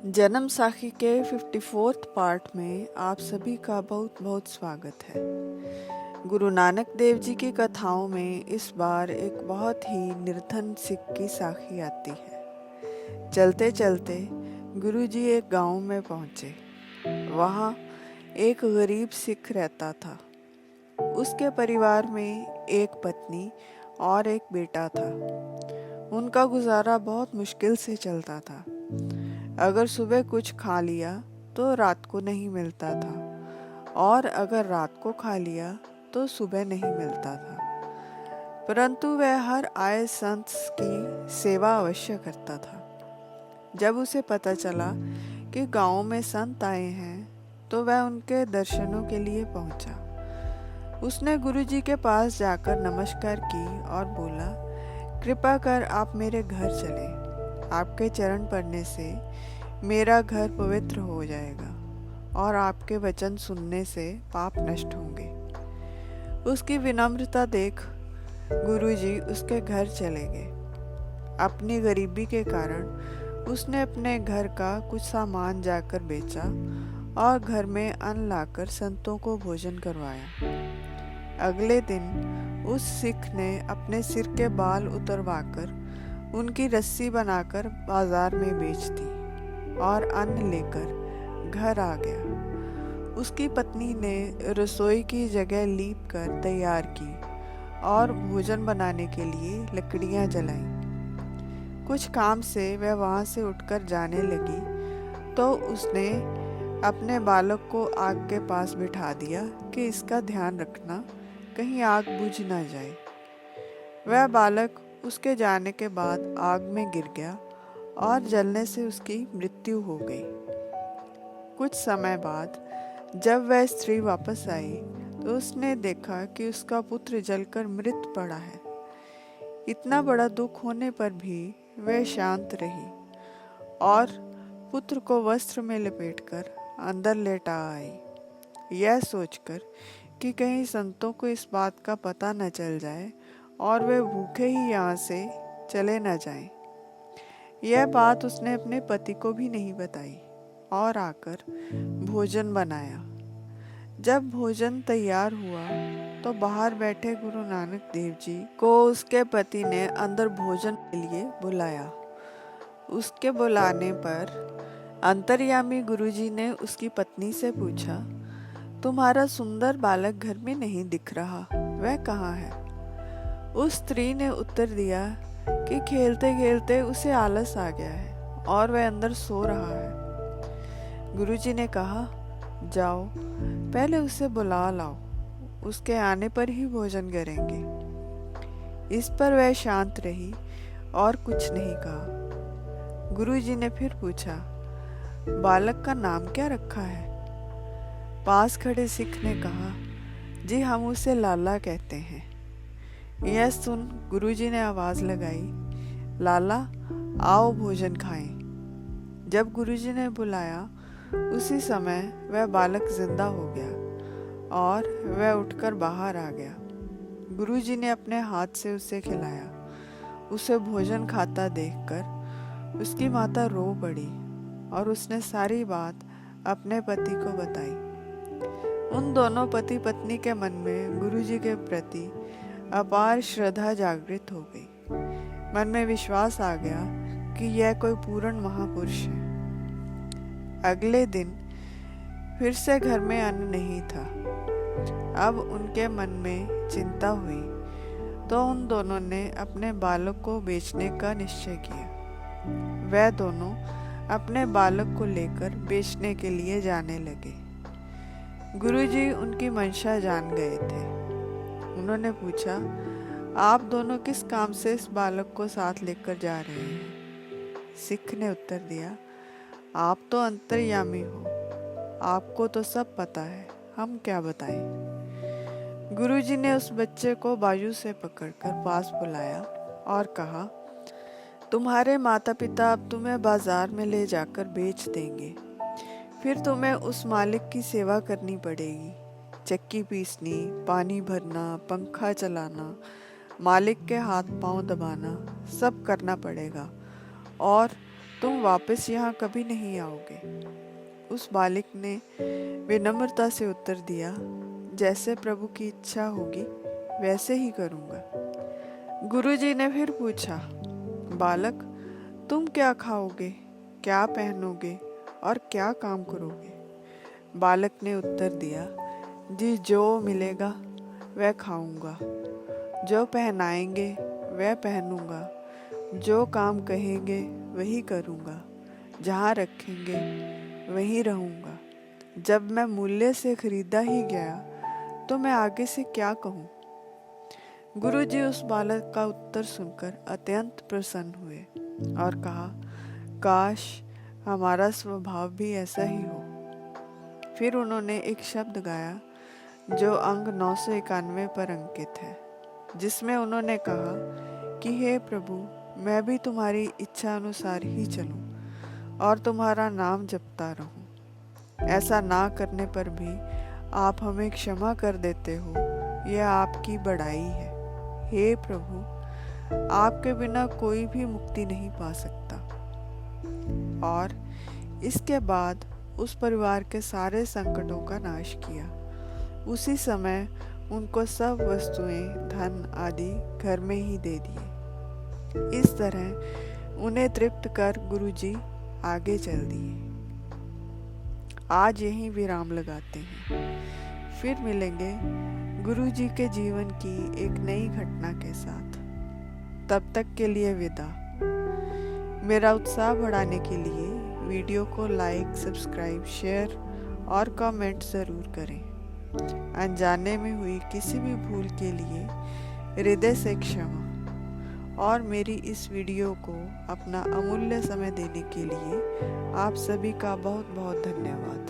जन्म साखी के 54th पार्ट में आप सभी का बहुत बहुत स्वागत है। गुरु नानक देव जी की कथाओं में इस बार एक बहुत ही निर्धन सिख की साखी आती है। चलते चलते गुरु जी एक गांव में पहुंचे। वहाँ एक गरीब सिख रहता था। उसके परिवार में एक पत्नी और एक बेटा था। उनका गुजारा बहुत मुश्किल से चलता था। अगर सुबह कुछ खा लिया तो रात को नहीं मिलता था, और अगर रात को खा लिया तो सुबह नहीं मिलता था। परंतु वह हर आए संत की सेवा अवश्य करता था। जब उसे पता चला कि गांव में संत आए हैं तो वह उनके दर्शनों के लिए पहुंचा। उसने गुरुजी के पास जाकर नमस्कार की और बोला, कृपा कर आप मेरे घर चलें। आपके चरण पड़ने से मेरा घर पवित्र हो जाएगा और आपके वचन सुनने से पाप नष्ट होंगे। उसकी विनम्रता देख गुरुजी उसके घर चले गए। अपनी गरीबी के कारण उसने अपने घर का कुछ सामान जाकर बेचा और घर में अन्न लाकर संतों को भोजन करवाया। अगले दिन उस सिख ने अपने सिर के बाल उतरवाकर उनकी रस्सी बनाकर बाजार में बेच दी और अन्न लेकर घर आ गया। उसकी पत्नी ने रसोई की जगह लीप कर तैयार की और भोजन बनाने के लिए लकड़ियां जलाईं। कुछ काम से वह वहां से उठकर जाने लगी तो उसने अपने बालक को आग के पास बिठा दिया कि इसका ध्यान रखना, कहीं आग बुझ ना जाए। वह बालक उसके जाने के बाद आग में गिर गया और जलने से उसकी मृत्यु हो गई। कुछ समय बाद जब वह स्त्री वापस आई तो उसने देखा कि उसका पुत्र जलकर मृत पड़ा है। इतना बड़ा दुख होने पर भी वह शांत रही और पुत्र को वस्त्र में लपेटकर अंदर लेटा आई, यह सोचकर कि कहीं संतों को इस बात का पता न चल जाए और वे भूखे ही यहाँ से चले न जाएं। यह बात उसने अपने पति को भी नहीं बताई और आकर भोजन बनाया। जब भोजन तैयार हुआ तो बाहर बैठे गुरु नानक देव जी को उसके पति ने अंदर भोजन के लिए बुलाया। उसके बुलाने पर अंतर्यामी गुरुजी ने उसकी पत्नी से पूछा, तुम्हारा सुंदर बालक घर में नहीं दिख रहा, वह कहाँ है? उस स्त्री ने उत्तर दिया कि खेलते खेलते उसे आलस आ गया है और वह अंदर सो रहा है। गुरुजी ने कहा, जाओ पहले उसे बुला लाओ, उसके आने पर ही भोजन करेंगे। इस पर वह शांत रही और कुछ नहीं कहा। गुरुजी ने फिर पूछा, बालक का नाम क्या रखा है? पास खड़े सिख ने कहा, जी हम उसे लाला कहते हैं। यह सुन गुरुजी ने आवाज लगाई, लाला आओ भोजन खाएं। जब गुरुजी ने बुलाया उसी समय वह बालक जिंदा हो गया और वह उठकर बाहर आ गया। गुरुजी ने अपने हाथ से उसे खिलाया। उसे भोजन खाता देखकर उसकी माता रो पड़ी और उसने सारी बात अपने पति को बताई। उन दोनों पति पत्नी के मन में गुरुजी के प्रति अपार श्रद्धा जागृत हो गई। मन में विश्वास आ गया कि यह कोई पूर्ण महापुरुष है। अगले दिन फिर से घर में अन्न नहीं था। अब उनके मन में चिंता हुई तो उन दोनों ने अपने बालक को बेचने का निश्चय किया। वह दोनों अपने बालक को लेकर बेचने के लिए जाने लगे। गुरुजी उनकी मंशा जान गए थे। उन्होंने पूछा, आप दोनों किस काम से इस बालक को साथ लेकर जा रहे हैं? सिख ने उत्तर दिया, आप तो अंतर्यामी हो, आपको तो सब पता है, हम क्या बताएं। गुरुजी ने उस बच्चे को बाजू से पकड़कर पास बुलाया और कहा, तुम्हारे माता पिता अब तुम्हें बाजार में ले जाकर बेच देंगे। फिर तुम्हें उस मालिक की सेवा करनी पड़ेगी। चक्की पीसनी, पानी भरना, पंखा चलाना, मालिक के हाथ पांव दबाना, सब करना पड़ेगा और तुम वापस यहाँ कभी नहीं आओगे। उस बालक ने विनम्रता से उत्तर दिया, जैसे प्रभु की इच्छा होगी वैसे ही करूँगा। गुरुजी ने फिर पूछा, बालक, तुम क्या खाओगे, क्या पहनोगे और क्या काम करोगे? बालक ने उत्तर दिया, जी जो मिलेगा वह खाऊंगा, जो पहनाएंगे वह पहनूंगा, जो काम कहेंगे वही करूंगा, जहाँ रखेंगे वहीं रहूंगा। जब मैं मूल्य से खरीदा ही गया तो मैं आगे से क्या कहूँ? गुरुजी उस बालक का उत्तर सुनकर अत्यंत प्रसन्न हुए और कहा, काश हमारा स्वभाव भी ऐसा ही हो। फिर उन्होंने एक शब्द गाया जो अंग 991 पर अंकित है, जिसमें उन्होंने कहा कि हे प्रभु, मैं भी तुम्हारी इच्छा अनुसार ही चलूं और तुम्हारा नाम जपता रहूं। ऐसा ना करने पर भी आप हमें क्षमा कर देते हो, यह आपकी बड़ाई है। हे प्रभु, आपके बिना कोई भी मुक्ति नहीं पा सकता। और इसके बाद उस परिवार के सारे संकटों का नाश किया। उसी समय उनको सब वस्तुएं, धन आदि घर में ही दे दिए। इस तरह उन्हें तृप्त कर गुरुजी आगे चल दिए। आज यहीं विराम लगाते हैं, फिर मिलेंगे गुरुजी के जीवन की एक नई घटना के साथ। तब तक के लिए विदा। मेरा उत्साह बढ़ाने के लिए वीडियो को लाइक, सब्सक्राइब, शेयर और कमेंट ज़रूर करें। अनजाने में हुई किसी भी भूल के लिए हृदय से क्षमा। और मेरी इस वीडियो को अपना अमूल्य समय देने के लिए आप सभी का बहुत बहुत धन्यवाद।